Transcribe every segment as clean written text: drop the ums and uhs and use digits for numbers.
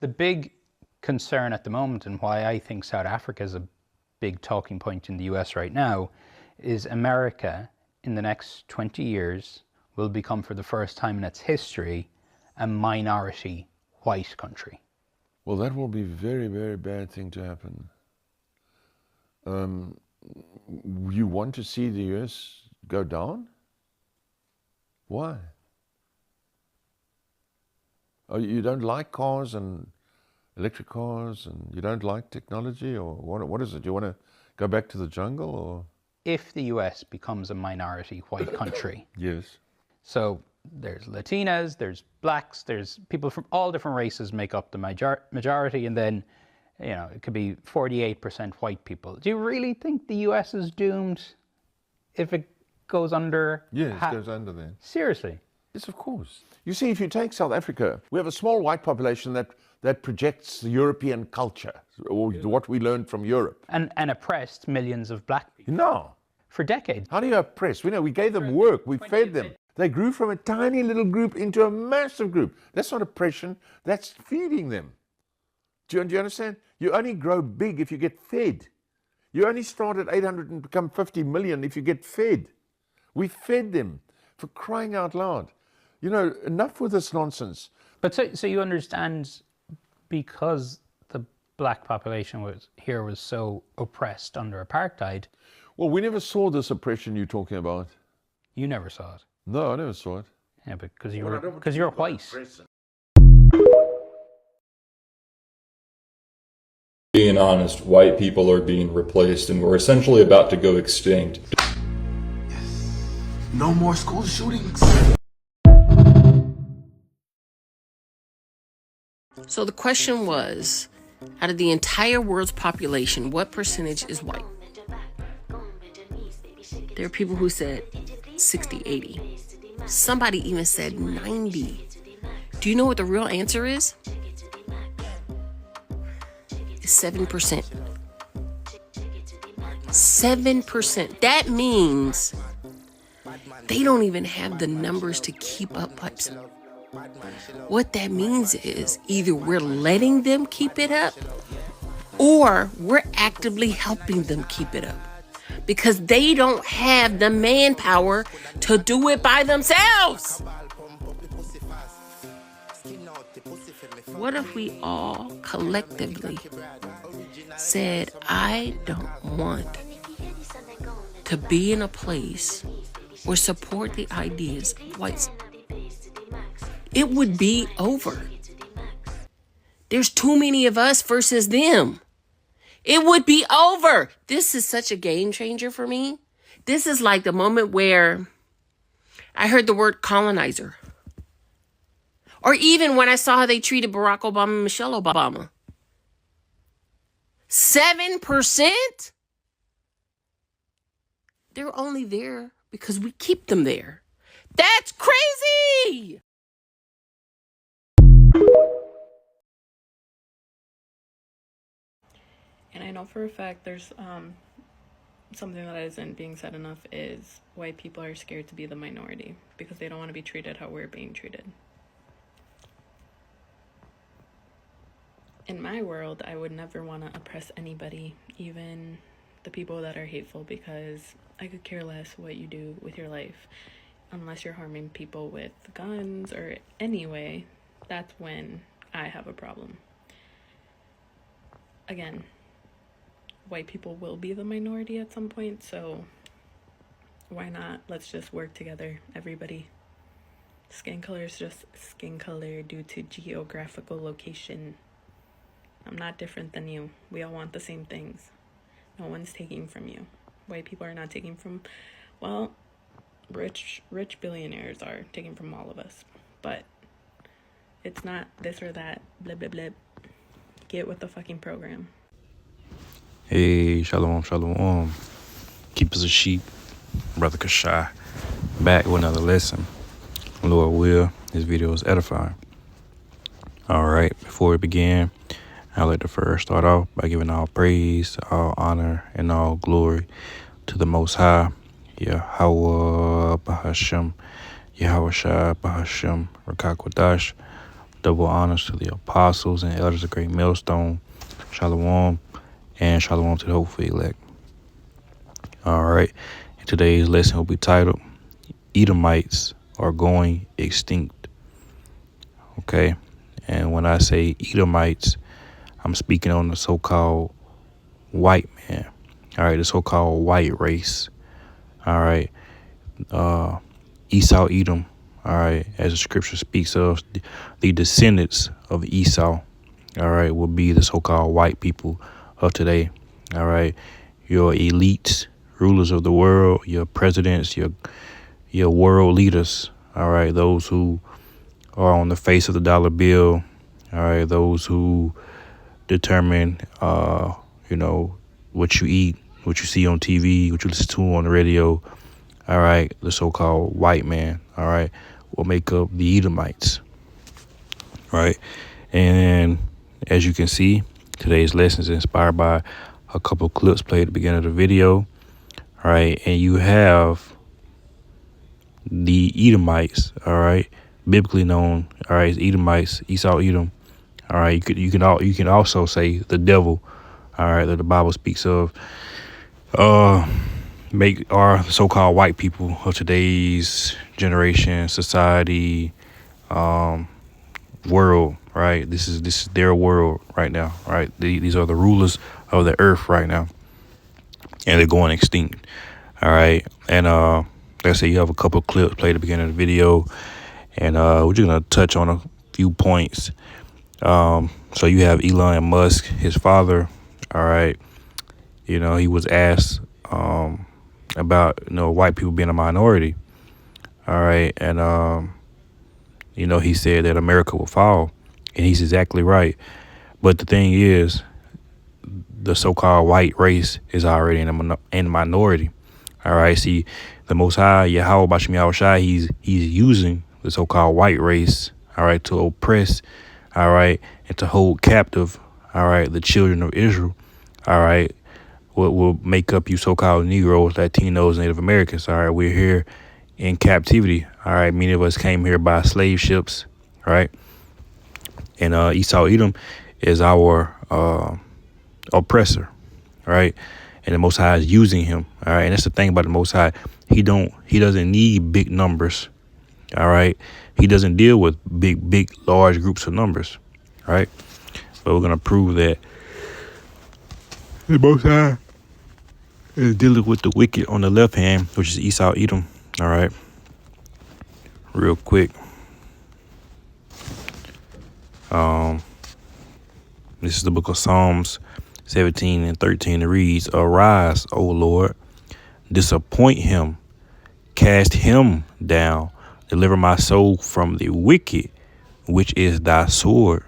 The big concern at the moment, and why I think South Africa is a big talking point in the US right now, is America in the next 20 years will become, for the first time in its history, a minority white country. Well, that will be a very, very bad thing to happen. You want to see the US go down? Why? Oh, you don't like cars and electric cars, and you don't like technology, or what is it? You want to go back to the jungle, or? If the US becomes a minority white country. Yes. So there's Latinas, there's blacks, there's people from all different races make up the majority, and then, you know, it could be 48% white people. Do you really think the US is doomed if it goes under? Yes, it goes under then. Seriously? Yes, of course. You see, if you take South Africa, we have a small white population that projects the European culture, or what we learned from Europe. And oppressed millions of black people. No. For decades. How do you oppress? We gave them work, we fed them. They grew from a tiny little group into a massive group. That's not oppression, that's feeding them. Do you understand? You only grow big if you get fed. You only start at 800 and become 50 million if you get fed. We fed them, for crying out loud. You know, enough with this nonsense. But so you understand, because the black population was so oppressed under apartheid. Well, we never saw this oppression you're talking about. You never saw it. No, I never saw it. Yeah, but because you're white. Being honest, white people are being replaced, and we're essentially about to go extinct. No more school shootings. So the question was, out of the entire world's population, what percentage is white? There are people who said 60, 80. Somebody even said 90. Do you know what the real answer is? It's 7%. 7%. That means they don't even have the numbers to keep up pipes. What that means is either we're letting them keep it up, or we're actively helping them keep it up, because they don't have the manpower to do it by themselves. What if we all collectively said, I don't want to be in a place or support the ideas of whites? It would be over. There's too many of us versus them. It would be over. This is such a game changer for me. This is like the moment where I heard the word colonizer. Or even when I saw how they treated Barack Obama and Michelle Obama. 7%? They're only there because we keep them there. That's crazy! And I know for a fact there's something that isn't being said enough is white people are scared to be the minority because they don't want to be treated how we're being treated. In my world, I would never want to oppress anybody, even the people that are hateful, because I could care less what you do with your life. Unless you're harming people with guns or any way, that's when I have a problem. Again, white people will be the minority at some point, so why not? Let's just work together, everybody. Skin color is just skin color due to geographical location. I'm not different than you. We all want the same things. No one's taking from you. White people are not taking from, well, rich billionaires are taking from all of us. But it's not this or that, blah, blah, blah. Get with the fucking program. Hey, shalom, shalom. Keepers of sheep, Brother Kashai, back with another lesson. Lord will, this video is edifying. All right, before we begin, I'd like to first start off by giving all praise, all honor, and all glory to the Most High, Yahweh Bahashem, Yahweh Shai Bahashem, Rakakwadash, Double honors to the apostles and elders of Great Millstone. Shalom, and shalom to the hopeful elect. All right. And today's lesson will be titled, Edomites are going extinct. Okay. And when I say Edomites, I'm speaking on the so-called white man. All right. The so-called white race. All right. Esau, Edom. All right. As the scripture speaks of, the descendants of Esau, all right, will be the so-called white people of today. All right. Your elites, rulers of the world, your presidents, your world leaders. All right. Those who are on the face of the dollar bill. All right. Those who determine, what you eat, what you see on TV, what you listen to on the radio. All right. The so-called white man. All right. Will make up the Edomites. Right. And as you can see, today's lesson is inspired by a couple clips played at the beginning of the video. All right. And you have the Edomites. All right. Biblically known. All right. As Edomites, Esau, Edom. All right. You can also say the devil. All right. That the Bible speaks of. Make our so-called white people of today's generation, society, world, right? This is their world right now, right? These are the rulers of the earth right now, and they're going extinct. All right, and like I said, you have a couple of clips played at the beginning of the video, and we're just gonna touch on a few points. So you have Elon Musk, his father. All right, he was asked about white people being a minority. All right, and he said that America will fall, and he's exactly right. But the thing is, the so-called white race is already in a minority. All right, see, the Most High, Yahweh Bashim Yahushai, he's using the so-called white race, all right, to oppress, all right, and to hold captive, all right, the children of Israel, all right, what will make up you so-called Negroes, Latinos, Native Americans. All right, we're here in captivity. All right, many of us came here by slave ships. All right, and Esau Edom is our oppressor. All right, and the Most High is using him. All right, and that's the thing about the Most High. He doesn't need big numbers. All right, he doesn't deal with big, large groups of numbers. All right, but we're gonna prove that the Most High is dealing with the wicked on the left hand, which is Esau Edom. All right. Real quick. This is the book of Psalms 17 and 13. It reads, "Arise, O Lord, disappoint him, cast him down, deliver my soul from the wicked, which is thy sword."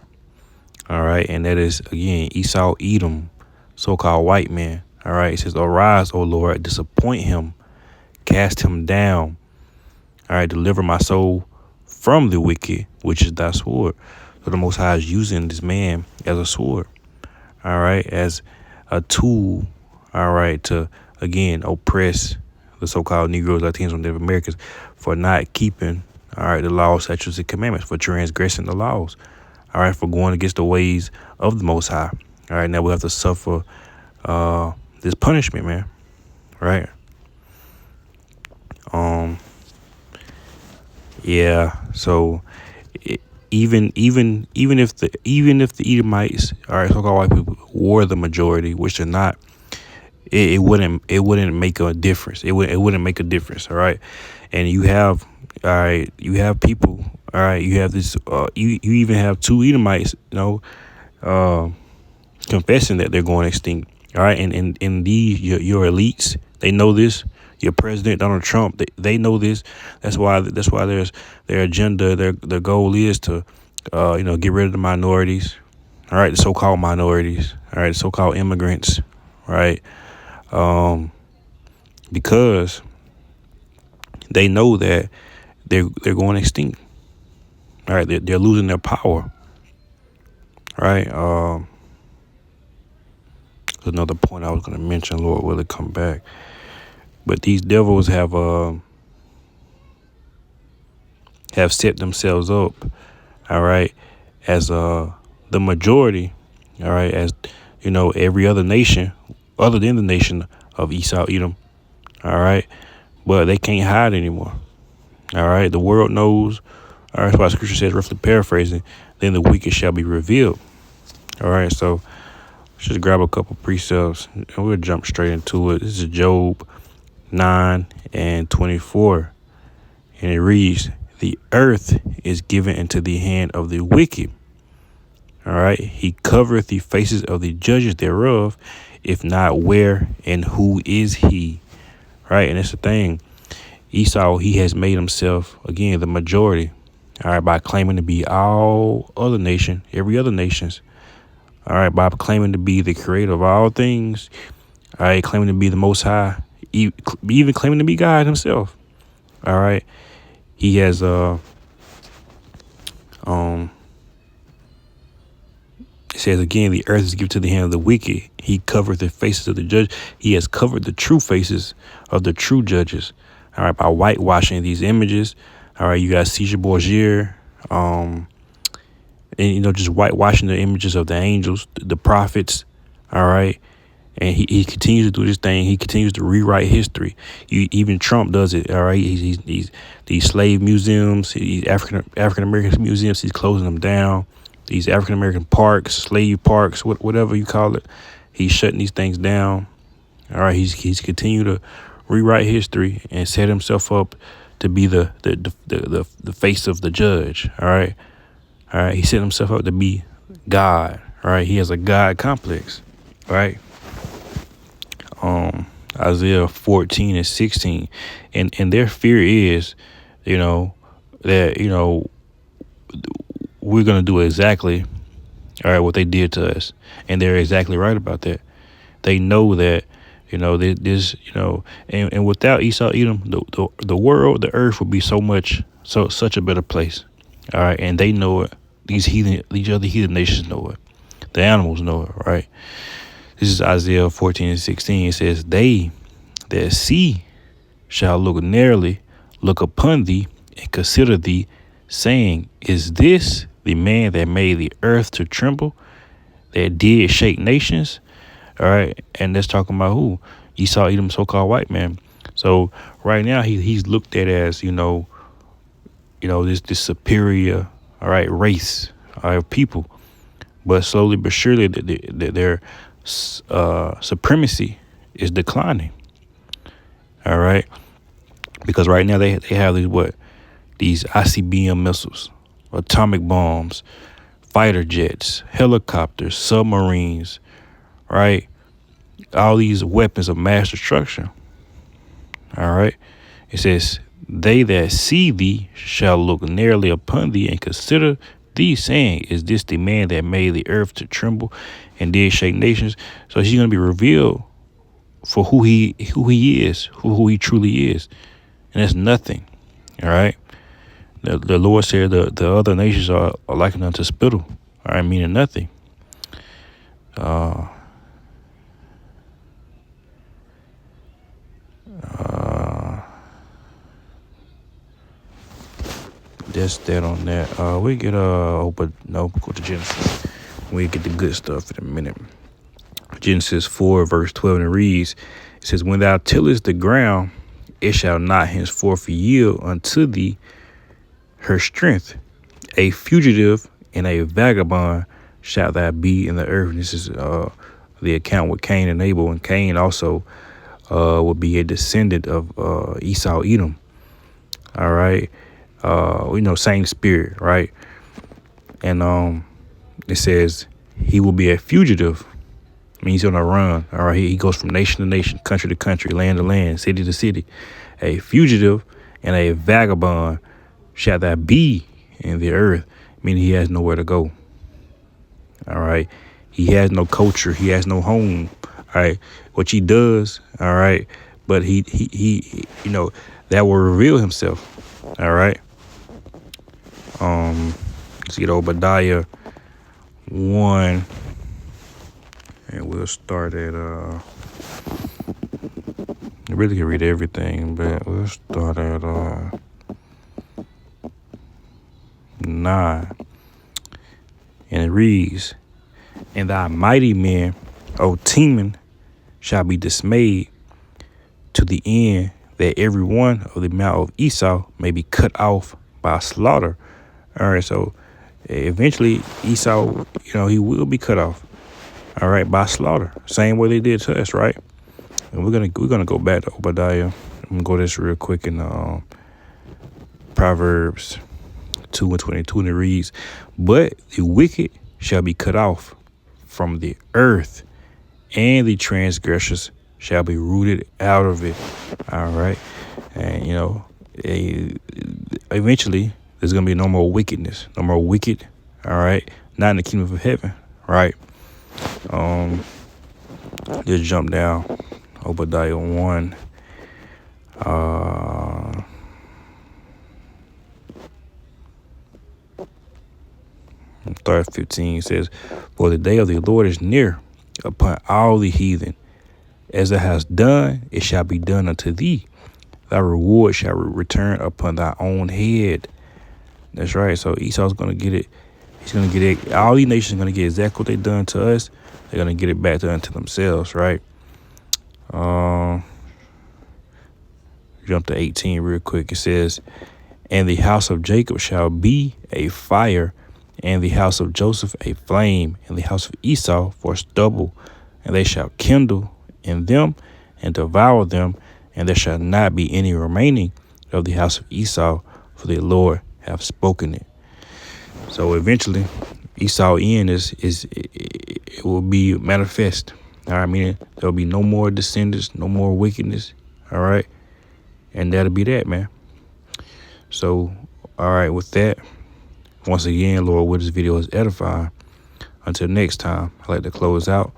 All right. And that is, again, Esau Edom, so-called white man. All right. It says, "Arise, O Lord, disappoint him, cast him down. All right. Deliver my soul from the wicked, which is thy sword." So the Most High is using this man as a sword. All right. As a tool. All right. To, again, oppress the so-called Negroes, Latinos, and Native Americans for not keeping, all right, the laws, statutes, and commandments, for transgressing the laws. All right. For going against the ways of the Most High. All right. Now we have to suffer this punishment, man. Right. Yeah. So even if the Edomites, all right, so-called white people, were the majority, which they're not, it wouldn't make a difference. It wouldn't make a difference. All right. And you have people. All right. You have this. You even have two Edomites. Confessing that they're going extinct. All right. And these your elites, they know this. Your president, Donald Trump, they know this. That's why there's their agenda, their goal is to, get rid of the minorities. All right. The so-called minorities. All right. The so-called immigrants. Right. Because they know that they're going extinct. All right. They're losing their power. Right. Another point I was going to mention, Lord, will it come back? But these devils have set themselves up, all right, as the majority, all right, as every other nation other than the nation of Esau, Edom, all right, but they can't hide anymore. All right, the world knows. All right, that's why Scripture says, roughly paraphrasing, then the wicked shall be revealed. All right, so just grab a couple precepts and we'll jump straight into it. This is Job 9:24, and it reads, "The earth is given into the hand of the wicked. All right, he covereth the faces of the judges thereof. If not, where and who is he?" Right, and that's the thing. Esau, he has made himself, again, the majority, all right, by claiming to be all other nation, every other nations, all right, by claiming to be the creator of all things, all right, claiming to be the most high, even claiming to be God himself, all right. He has, it says again, the earth is given to the hand of the wicked. He covered the faces of the judge. He has covered the true faces of the true judges. All right, by whitewashing these images. All right, you got Caesar Borgia, and just whitewashing the images of the angels, the prophets. All right, and he continues to do this thing. He continues to rewrite history. Even Trump does it. All right, he's these slave museums, these African American museums. He's closing them down. These African American parks, slave parks, whatever you call it, he's shutting these things down. All right, he's continued to rewrite history and set himself up to be the face of the judge. All right, he set himself up to be God. All right, he has a God complex. All right, Isaiah 14:16, and their fear is, that we're going to do exactly, all right, what they did to us. And they're exactly right about that. They know that, this, and without Esau, Edom, the world, the earth would be such a better place. All right. And they know it. These other heathen nations know it. The animals know it. Right. This is Isaiah 14:16. It says, "They that see shall look narrowly, look upon thee and consider thee, saying, Is this the man that made the earth to tremble, that did shake nations?" All right, and that's talking about who? Esau, Edom, so-called white man. So right now he's looked at as this superior, all right, race, all right, people, but slowly but surely their supremacy is declining. All right, because right now they have these ICBM missiles, atomic bombs, fighter jets, helicopters, submarines, right? All these weapons of mass destruction. All right. It says, "They that see thee shall look narrowly upon thee and consider thee, saying, Is this the man that made the earth to tremble and did shake nations?" So he's going to be revealed for who he is, who he truly is. And that's nothing. All right. The Lord said the other nations are likened unto spittle. All right, meaning nothing. That's that on that. We get go to Genesis. We get the good stuff in a minute. Genesis 4:12, and it reads, it says, "When thou tillest the ground, it shall not henceforth yield unto thee her strength. A fugitive and a vagabond shalt thou be in the earth." And this is the account with Cain and Abel, and Cain also will be a descendant of Esau, Edom. All right, same spirit, right? And it says he will be a fugitive. Means he's on a run. All right, he goes from nation to nation, country to country, land to land, city to city. A fugitive and a vagabond shall that be in the earth, meaning he has nowhere to go. All right, he has no culture, he has no home. All right, what he does, all right, but he that will reveal himself. All right. Let's get Obadiah 1. And we'll start at, I really can read everything, but we'll start at 9. And it reads, and thy mighty men, O Teman, shall be dismayed to the end that every one of the mount of Esau may be cut off by slaughter. All right, so eventually Esau, he will be cut off. All right, by slaughter, same way they did to us, right? And we're gonna go back to Obadiah. I'm gonna go this real quick in Proverbs 2:22, and it reads, "But the wicked shall be cut off from the earth, and the transgressors shall be rooted out of it." All right, and eventually there's gonna be no more wickedness, no more wicked. All right, not in the kingdom of heaven, right? Just jump down, Obadiah 1. Start 15 says, "For the day of the Lord is near upon all the heathen. As thou hast done, it shall be done unto thee. Thy reward shall return upon thy own head." That's right. So Esau's going to get it. He's going to get it. All these nations are going to get exactly what they done to us. They're going to get it back unto themselves, right? Jump to 18 real quick. It says, "And the house of Jacob shall be a fire, and the house of Joseph a flame, and the house of Esau for stubble. And they shall kindle in them and devour them, and there shall not be any remaining of the house of Esau, for the Lord hath spoken it." So eventually, Esau end it will be manifest. All right, meaning there'll be no more descendants, no more wickedness. All right, and that'll be that, man. So, all right, with that, once again, Lord, what this video is edifying. Until next time, I'd like to close out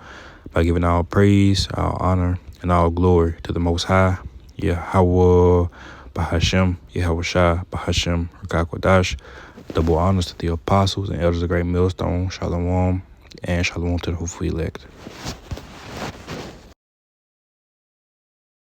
by giving all praise, all honor, and all glory to the Most High, Yahweh, Bahashem, Yahweh Shai, Bahashem, Rakakwadash. Double honors to the apostles and elders of Great Millstone. Shalom, and shalom to the hopeful elect.